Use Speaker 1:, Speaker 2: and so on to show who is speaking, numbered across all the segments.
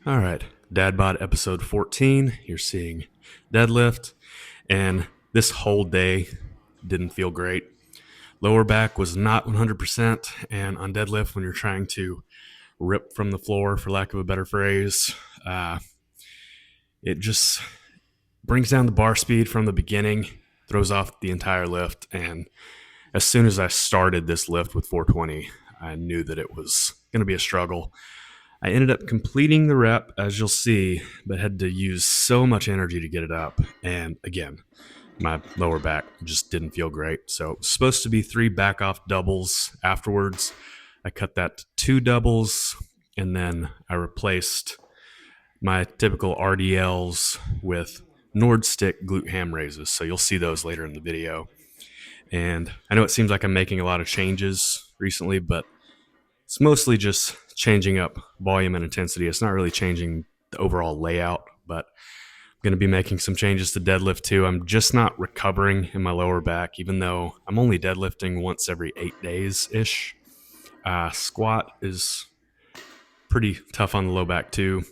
Speaker 1: All right, Dad Bod episode 14. You're seeing Deadlift, and this whole day didn't feel great. Lower back was not 100%, and on deadlift, when you're trying to rip from the floor, for lack of a better phrase, uh, it just brings down the bar speed from the beginning, throws off the entire lift, and as soon as I started this lift with 420, I knew that it was going to be a struggle. I ended up completing the rep, as you'll see, but had to use so much energy to get it up. And again, my lower back just didn't feel great. So it was supposed to be 3 back off doubles afterwards. I cut that to 2 doubles, and then I replaced my typical RDLs with Nord stick glute ham raises. So you'll see those later in the video. And I know it seems like I'm making a lot of changes recently, but it's mostly just changing up volume and intensity. It's not really changing the overall layout, but I'm going to be making some changes to deadlift too. I'm just not recovering in my lower back, even though I'm only deadlifting once every 8 days ish. Squat is pretty tough on the low back too,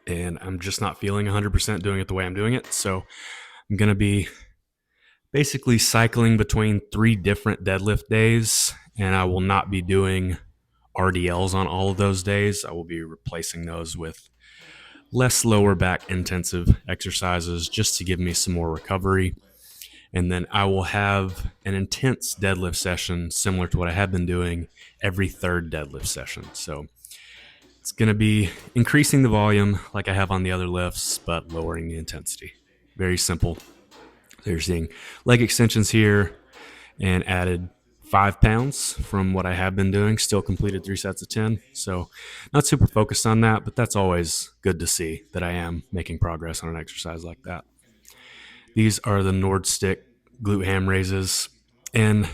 Speaker 1: and I'm just not feeling 100% doing it the way I'm doing it. So I'm going to be basically cycling between 3 different deadlift days, and I will not be doing RDLs on all of those days. I will be replacing those with less lower back intensive exercises just to give me some more recovery. And then I will have an intense deadlift session similar to what I have been doing every third deadlift session. So it's going to be increasing the volume like I have on the other lifts, but lowering the intensity. Very simple. So you're seeing leg extensions here and added 5 pounds from what I have been doing. Still completed 3 sets of 10. So not super focused on that, but that's always good to see that I am making progress on an exercise like that. These are the Nord stick glute ham raises. And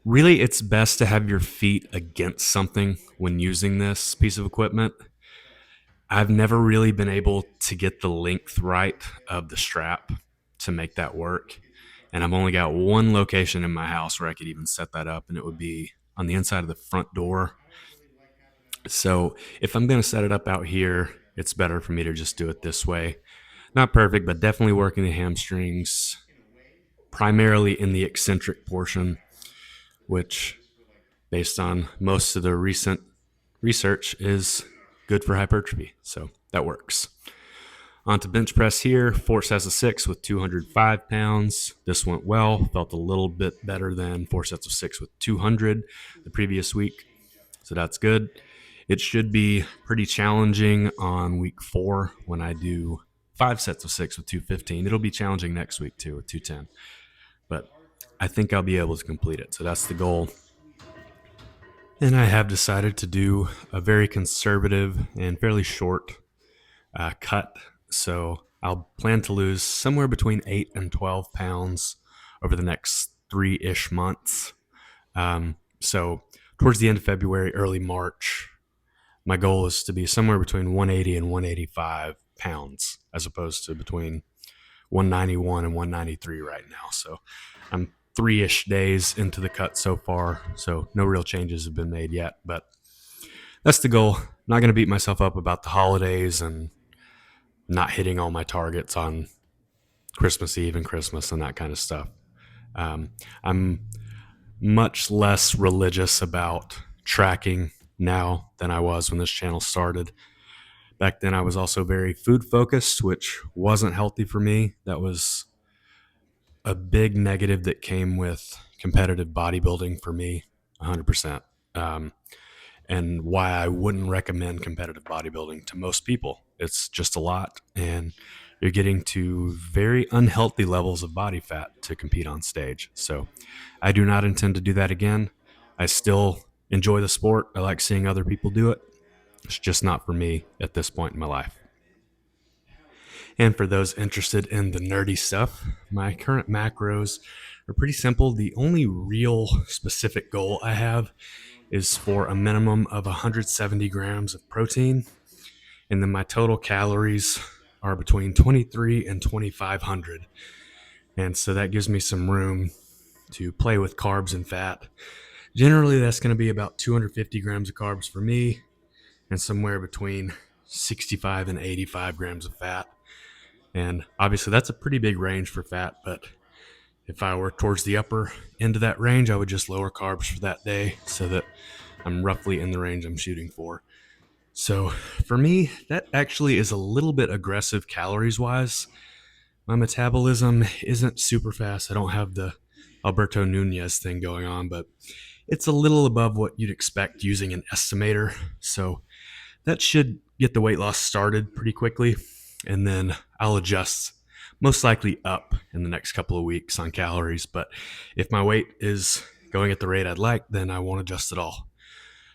Speaker 1: really, it's best to have your feet against something when using this piece of equipment. I've never really been able to get the length right of the strap to make that work. And I've only got one location in my house where I could even set that up, and it would be on the inside of the front door. So if I'm going to set it up out here, it's better for me to just do it this way. Not perfect, but definitely working the hamstrings, primarily in the eccentric portion, which, based on most of the recent research, is good for hypertrophy. So that works. On to bench press here, 4 sets of 6 with 205 pounds. This went well, felt a little bit better than 4 sets of 6 with 200 the previous week. So that's good. It should be pretty challenging on week 4 when I do 5 sets of 6 with 215. It'll be challenging next week too with 210. But I think I'll be able to complete it. So that's the goal. And I have decided to do a very conservative and fairly short cut. So I'll plan to lose somewhere between 8 and 12 pounds over the next 3-ish months. So towards the end of February, early March, my goal is to be somewhere between 180 and 185 pounds, as opposed to between 191 and 193 right now. So I'm 3-ish days into the cut so far. So no real changes have been made yet, but that's the goal. Not going to beat myself up about the holidays and not hitting all my targets on Christmas Eve and Christmas and that kind of stuff. I'm much less religious about tracking now than I was when this channel started. Back then, I was also very food focused, which wasn't healthy for me. That was a big negative that came with competitive bodybuilding for me, 100%. And why I wouldn't recommend competitive bodybuilding to most people. It's just a lot, and you're getting to very unhealthy levels of body fat to compete on stage. So I do not intend to do that again. I still enjoy the sport. I like seeing other people do it. It's just not for me at this point in my life. And for those interested in the nerdy stuff, my current macros are pretty simple. The only real specific goal I have is for a minimum of 170 grams of protein. And then my total calories are between 23 and 2,500. And so that gives me some room to play with carbs and fat. Generally, that's going to be about 250 grams of carbs for me and somewhere between 65 and 85 grams of fat. And obviously, that's a pretty big range for fat, but if I were towards the upper end of that range, I would just lower carbs for that day so that I'm roughly in the range I'm shooting for. So for me, that actually is a little bit aggressive calories wise. My metabolism isn't super fast. I don't have the Alberto Nunez thing going on, but it's a little above what you'd expect using an estimator. So that should get the weight loss started pretty quickly. And then I'll adjust most likely up in the next couple of weeks on calories. But if my weight is going at the rate I'd like, then I won't adjust at all.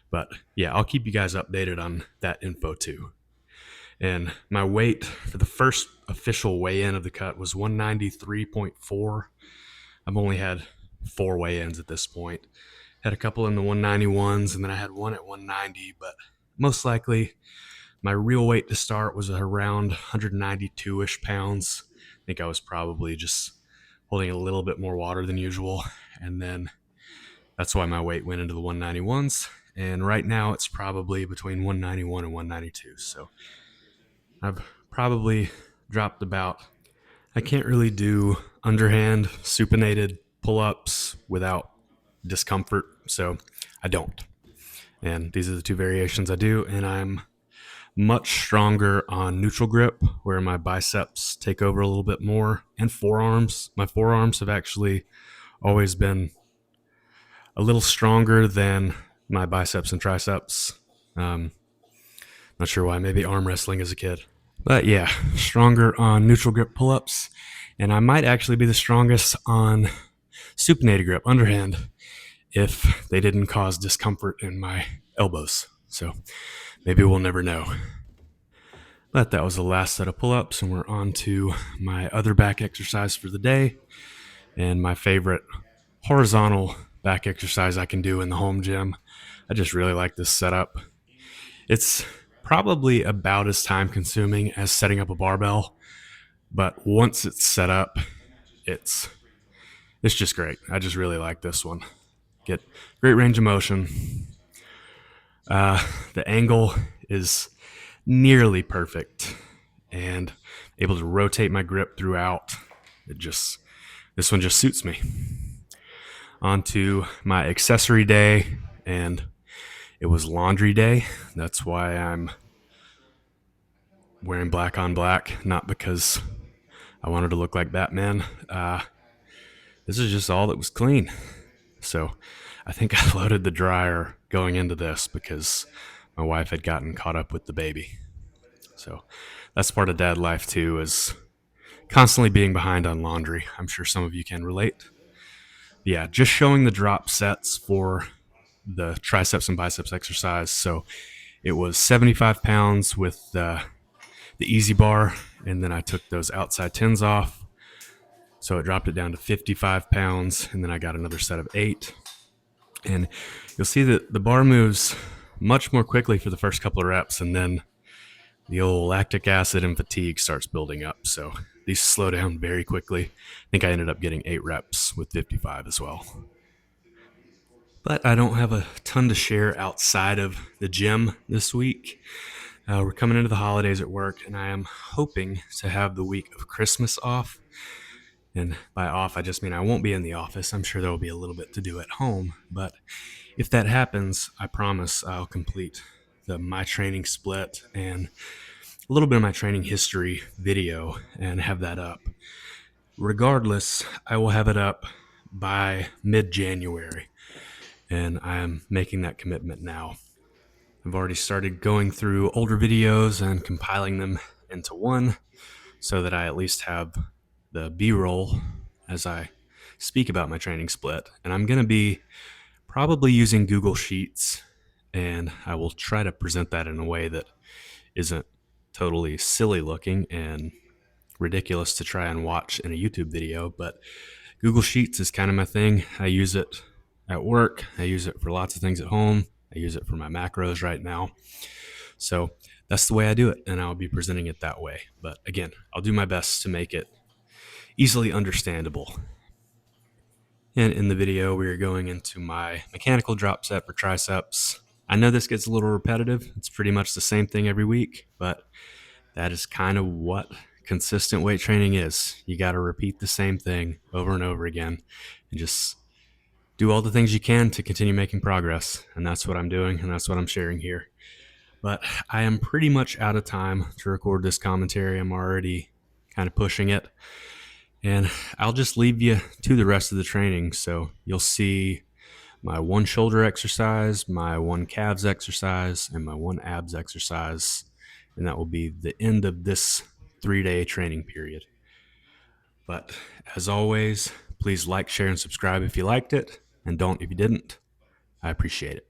Speaker 1: But yeah, I'll keep you guys updated on that info too. And my weight for the first official weigh-in of the cut was 193.4. I've only had 4 weigh-ins at this point. Had a couple in the 191s, and then I had one at 190, but most likely my real weight to start was around 192-ish pounds. I think I was probably just holding a little bit more water than usual, and then that's why my weight went into the 191s. And right now it's probably between 191 and 192. So I've probably dropped about, I can't really do underhand supinated pull-ups without discomfort, so I don't. And these are the 2 variations I do, and I'm much stronger on neutral grip, where my biceps take over a little bit more, and forearms. My forearms have actually always been a little stronger than my biceps and triceps. Not sure why, maybe arm wrestling as a kid. But yeah, stronger on neutral grip pull-ups, and I might actually be the strongest on supinated grip, underhand, if they didn't cause discomfort in my elbows. So maybe we'll never know. But that was the last set of pull-ups, and we're on to my other back exercise for the day, and my favorite horizontal back exercise I can do in the home gym. I just really like this setup. It's probably about as time consuming as setting up a barbell, but once it's set up, it's just great. I just really like this one. Get great range of motion. The angle is nearly perfect, and able to rotate my grip throughout. This one just suits me. On to my accessory day, and it was laundry day. That's why I'm wearing black on black, not because I wanted to look like Batman. This is just all that was clean. So I think I loaded the dryer going into this because my wife had gotten caught up with the baby. So that's part of dad life too, is constantly being behind on laundry. I'm sure some of you can relate. Yeah, just showing the drop sets for the triceps and biceps exercise. So it was 75 pounds with the easy bar, and then I took those outside tins off. So it dropped it down to 55 pounds, and then I got another set of 8. And you'll see that the bar moves much more quickly for the first couple of reps, and then the old lactic acid and fatigue starts building up. So these slow down very quickly. I think I ended up getting 8 reps with 55 as well. But I don't have a ton to share outside of the gym this week. We're coming into the holidays at work, and I am hoping to have the week of Christmas off. And by off, I just mean I won't be in the office. I'm sure there will be a little bit to do at home. But if that happens, I promise I'll complete the My Training Split and a little bit of my training history video and have that up. Regardless, I will have it up by mid-January, and I am making that commitment now. I've already started going through older videos and compiling them into one so that I at least have the B-roll as I speak about my training split. And I'm going to be probably using Google Sheets, and I will try to present that in a way that isn't totally silly looking and ridiculous to try and watch in a YouTube video. But Google Sheets is kind of my thing. I use it at work. I use it for lots of things at home. I use it for my macros right now. So that's the way I do it, and I'll be presenting it that way. But again, I'll do my best to make it easily understandable. And in the video, we are going into my mechanical drop set for triceps. I know this gets a little repetitive. It's pretty much the same thing every week, but that is kind of what consistent weight training is. You got to repeat the same thing over and over again and just do all the things you can to continue making progress. And that's what I'm doing, and that's what I'm sharing here. But I am pretty much out of time to record this commentary. I'm already kind of pushing it. And I'll just leave you to the rest of the training. So you'll see my one shoulder exercise, my one calves exercise, and my one abs exercise. And that will be the end of this 3-day training period. But as always, please like, share, and subscribe if you liked it, and don't if you didn't. I appreciate it.